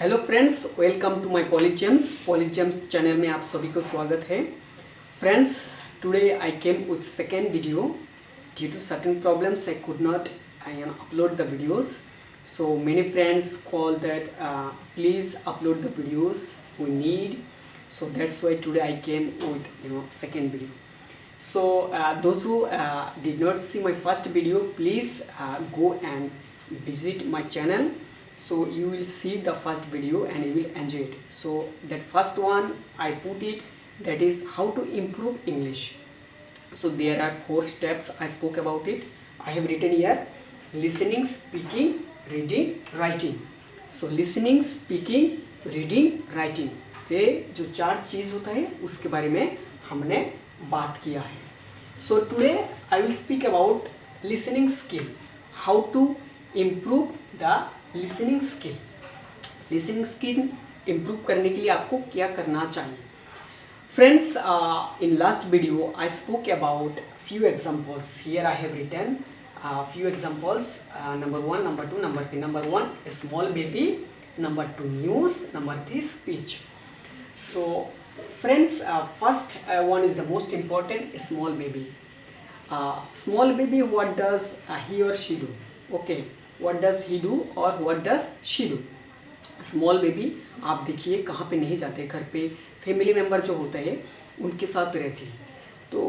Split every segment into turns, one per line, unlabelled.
Hello friends, welcome to my पॉलिजेम्स channel में आप सभी को स्वागत है। Friends, today I came with second video. Due to certain problems I could not upload the videos, so many friends call that please upload the videos we need, so that's why today I came with second video. So those who did not see my first video, please go and visit my channel, so you will see the first video and you will enjoy it. So that first one I put it, that is how to improve English. So there are 4 steps I spoke about it. I have written here listening, speaking, reading, writing. So listening, speaking, reading, writing, ये जो 4 चीज़ होता है उसके बारे में हमने बात किया है. So today I will speak about listening skill. How to improve the listening skill. Listening skill improve करने के लिए आपको क्या करना चाहिए? Friends, in last video I spoke about few examples. Here I have written few examples. Number 1, number 2, number 3. Number 1, a small baby. Number 2, news. Number 3, speech. So friends, first one is the most important, a small baby. Small baby, what does he or she do? Okay, what does he do or what does she do? Small baby आप देखिए कहाँ पे नहीं जाते, घर पे family member जो होते हैं उनके साथ रहती है, तो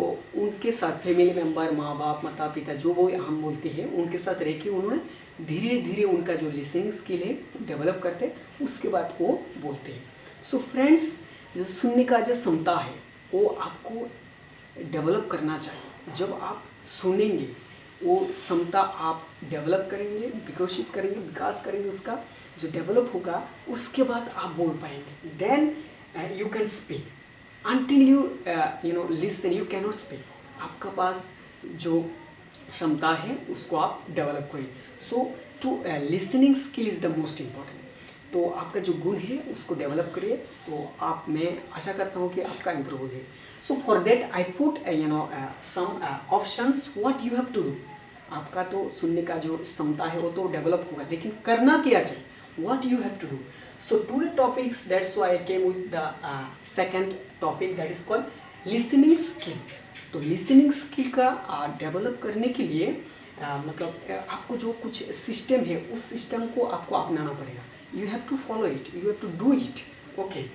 उनके साथ फैमिली मेम्बर, माँ बाप, माता पिता जो वो हम बोलते हैं उनके साथ रह के उन्होंने धीरे धीरे उनका जो लिसनिंग स्किल है डेवलप करते हैं, उसके बाद वो बोलते हैं. सो फ्रेंड्स, जो सुनने का जो क्षमता है वो आपको डेवलप करना चाहिए. जब आप सुनेंगे वो क्षमता आप डेवलप करेंगे, विकसित करेंगे, विकास करेंगे, उसका जो डेवलप होगा उसके बाद आप बोल पाएंगे. Then you can speak. Until you listen you can not speak. आपका पास जो क्षमता है उसको आप डेवलप करिए. So to listening skill is the most important. तो आपका जो गुण है उसको डेवलप करिए, तो आप, मैं आशा करता हूँ कि आपका इम्प्रूव हो जाए. So for that I put some options what you have to do. आपका तो सुनने का जो क्षमता है वो तो डेवलप होगा, लेकिन करना क्या चाहिए, what you have to do. So today topics, that's why I came with the second topic, that is called listening skill. तो listening skill का डेवलप करने के लिए मतलब आपको जो कुछ सिस्टम है उस सिस्टम को आपको अपनाना पड़ेगा. You have to follow it, you have to do it. Okay.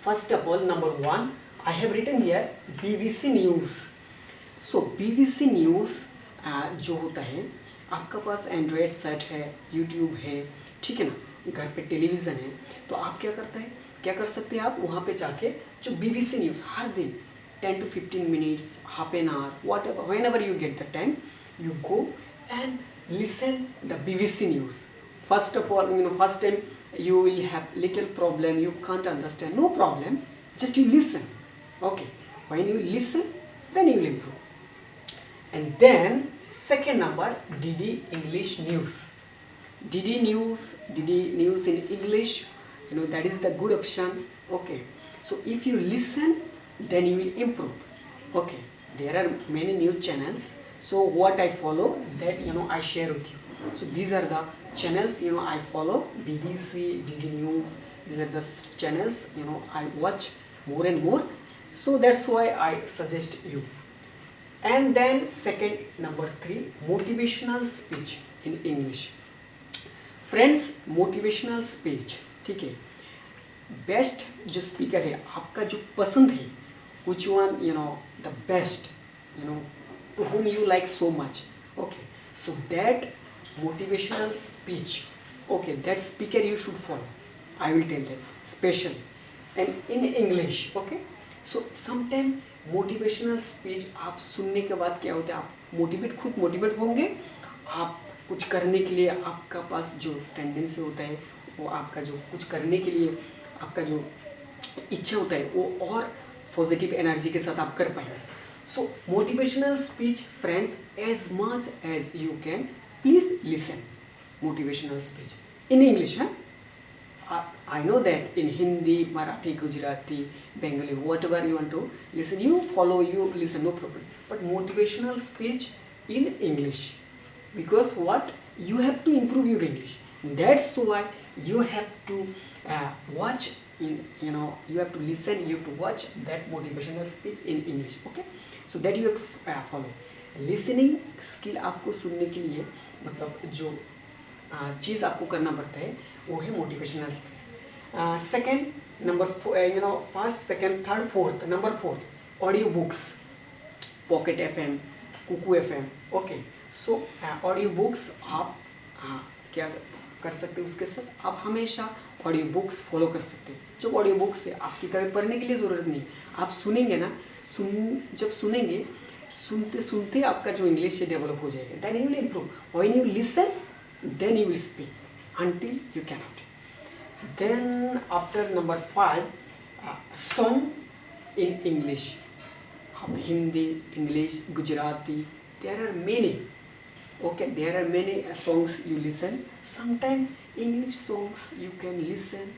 First of all, number 1, I have written here BBC News. So BBC News जो होता है, आपका पास एंड्रॉयड सेट है, यूट्यूब है, ठीक है ना, घर पे टेलीविज़न है, तो आप क्या कर सकते हैं, आप वहाँ पे जाके जो BBC न्यूज़ हर दिन 10 to 15 minutes, half an hour, whatever, whenever you get the time, you go and listen the BBC news. First of all, first time you will have little problem, you can't understand, no problem, just you listen. Okay, when you listen, then you will improve. And then second number, DD English News. DD News in English, that is the good option. Okay, so if you listen, then you will improve. Okay, there are many news channels, so what I follow, that I share with you. So these are the channels I follow. BBC, DD News, these are the channels I watch more and more, so that's why I suggest you. And then second, number 3, motivational speech in English. Friends, motivational speech, ठीक है, best जो speaker है आपका जो पसंद है, which one the best, to whom you like so much. Okay, so that motivational speech, okay, that speaker you should follow. I will tell that specially, and in English. Okay, so sometime motivational speech आप सुनने के बाद क्या होता है, आप खुद motivate होंगे, आप कुछ करने के लिए आपका पास जो टेंडेंसी होता है, वो आपका जो कुछ करने के लिए आपका जो इच्छा होता है वो और पॉजिटिव एनर्जी के साथ आप कर पाएंगे. So motivational speech friends, as much as you can, please listen motivational speech in English. है, I know that in Hindi, Marathi, Gujarati, Bengali, whatever you want to listen, you follow, you listen, no problem. But motivational speech in English, because what, you have to improve your English. That's why you have to watch you have to listen, you have to watch that motivational speech in English. Okay, so that you have to follow. Listening skill आपको सुनने के लिए मतलब जो चीज़ आपको करना पड़ता है वो है motivational skills. Second number first second third fourth. Number fourth, audio books, pocket FM, Kuku FM. Okay, so audio books आप क्या कर सकते हो उसके साथ, आप हमेशा ऑडियो बुक्स फॉलो कर सकते हैं. जो ऑडियो बुक्स है आपकी तरह पढ़ने के लिए ज़रूरत नहीं, आप सुनेंगे ना, जब सुनेंगे सुनते सुनते आपका जो इंग्लिश है डेवलप हो जाएगा. Then you will improve. When you listen then you will speak until you cannot. Then after number 5, song in English. अब Hindi, English, Gujarati, there are many. Okay, there are many songs you listen. Sometimes English songs you can listen,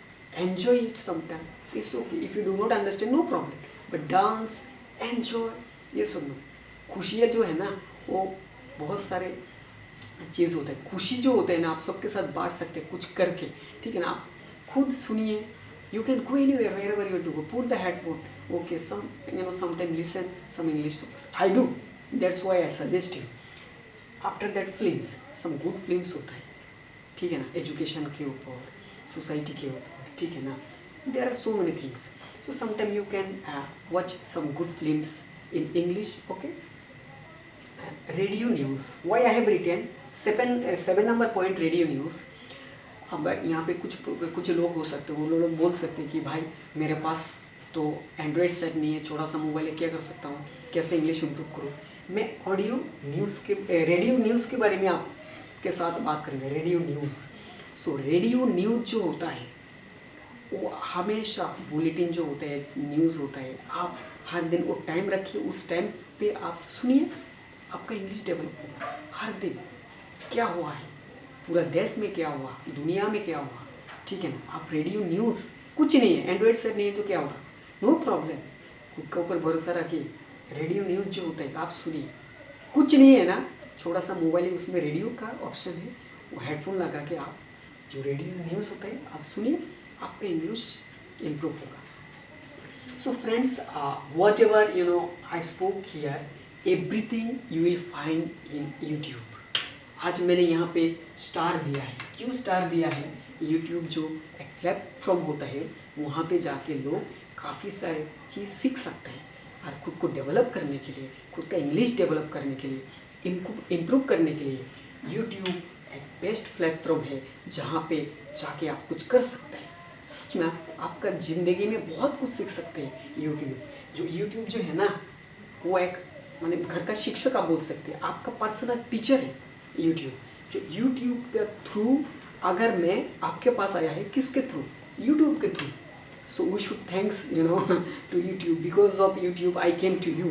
enjoy it. Sometimes it's okay. If you do not understand, no problem. But dance, enjoy. ये सुनो. खुशियाँ जो है ना वो बहुत सारे चीज़ होता है. खुशी जो होता है ना आप सबके साथ बांट सकते हैं कुछ करके. ठीक है ना, आप खुद सुनिए. You can go anywhere, wherever you want to go. Put the headphone. Okay, sometimes listen some English songs. I do. That's why I suggest you. After that films, some good films होता है. ठीक है ना, education के ऊपर, society के ऊपर. ठीक है ना, there are so many things. So sometime you can watch some good films in English. Okay, radio news. Why I have written 7 number point radio news. अब यहाँ पे कुछ लोग हो सकते हैं, वो लोग बोल सकते हैं कि भाई मेरे पास तो एंड्रॉयड सेट नहीं है, छोटा सा मोबाइल है, क्या कर सकता हूँ, कैसे इंग्लिश इम्प्रूव करूँ. मैं ऑडियो न्यूज़ के रेडियो न्यूज़ के बारे में आपके साथ बात करेंगे. Radio news. So radio news जो होता है वो हमेशा बुलेटिन जो होता है, न्यूज़ होता है, आप हर दिन वो टाइम रखिए, उस टाइम पे आप सुनिए, आपका इंग्लिश डेवलप होगा. हर दिन क्या हुआ है, पूरा देश में क्या हुआ, दुनिया में क्या हुआ. ठीक है ना, आप रेडियो न्यूज़, कुछ नहीं है, एंड्रॉयड सेट नहीं है तो क्या होगा, नो प्रॉब्लम, खुद के ऊपर भरोसा रखिए. रेडियो न्यूज़ जो होता है आप सुनिए, कुछ नहीं है ना, छोटा सा मोबाइल है उसमें रेडियो का ऑप्शन है, वो हेडफोन लगा के आप जो रेडियो न्यूज़ होता है आप सुनिए, आपका इंग्लिश इम्प्रूव होगा. So friends, what ever I spoke here, everything you will find in YouTube. आज मैंने यहाँ पे स्टार दिया है. क्यों स्टार दिया है? यूट्यूब जो एक प्लेटफॉर्म होता है वहाँ पे जाके लोग काफ़ी सारे चीज़ सीख सकते हैं और खुद को डेवलप करने के लिए, खुद का इंग्लिश डेवलप करने के लिए, इम्प्रूव करने के लिए यूट्यूब एक बेस्ट प्लेटफॉर्म है जहाँ पे जाके आप कुछ कर सकते हैं. सच में आपका ज़िंदगी में बहुत कुछ सीख सकते हैं. यूट्यूब जो है ना वो एक माने घर का शिक्षक आप बोल सकते हैं, आपका पर्सनल टीचर है यूट्यूब. जो यूट्यूब के थ्रू अगर मैं आपके पास आया है, किसके थ्रू? यूट्यूब के through. So we should thanks to YouTube. Because of YouTube I came to you.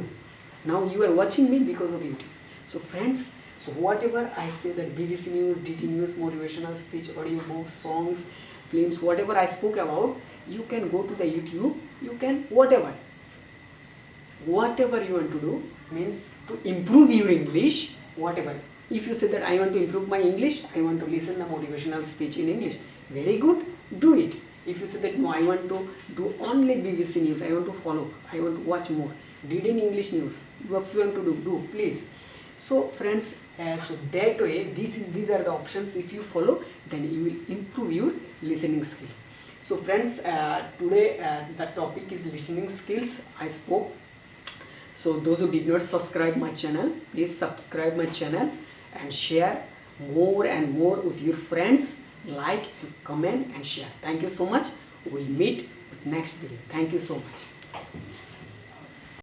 Now you are watching me because of YouTube. So friends, so whatever I say, that BBC News, DD News, motivational speech, audio books, songs, films, whatever I spoke about, you can go to the YouTube, you can whatever you want to do, means to improve your English, whatever. If you say that I want to improve my English, I want to listen the motivational speech in English, very good, do it. If you say that no, I want to do only BBC News, I want to follow, I want to watch more DD English News, what you want to do please. So friends, so that way these are the options. If you follow, then you will improve your listening skills. So friends, today the topic is listening skills I spoke. So those who did not subscribe my channel, please subscribe my channel and share more and more with your friends. Like and comment and share. Thank you so much. We'll meet with next video. Thank you so much.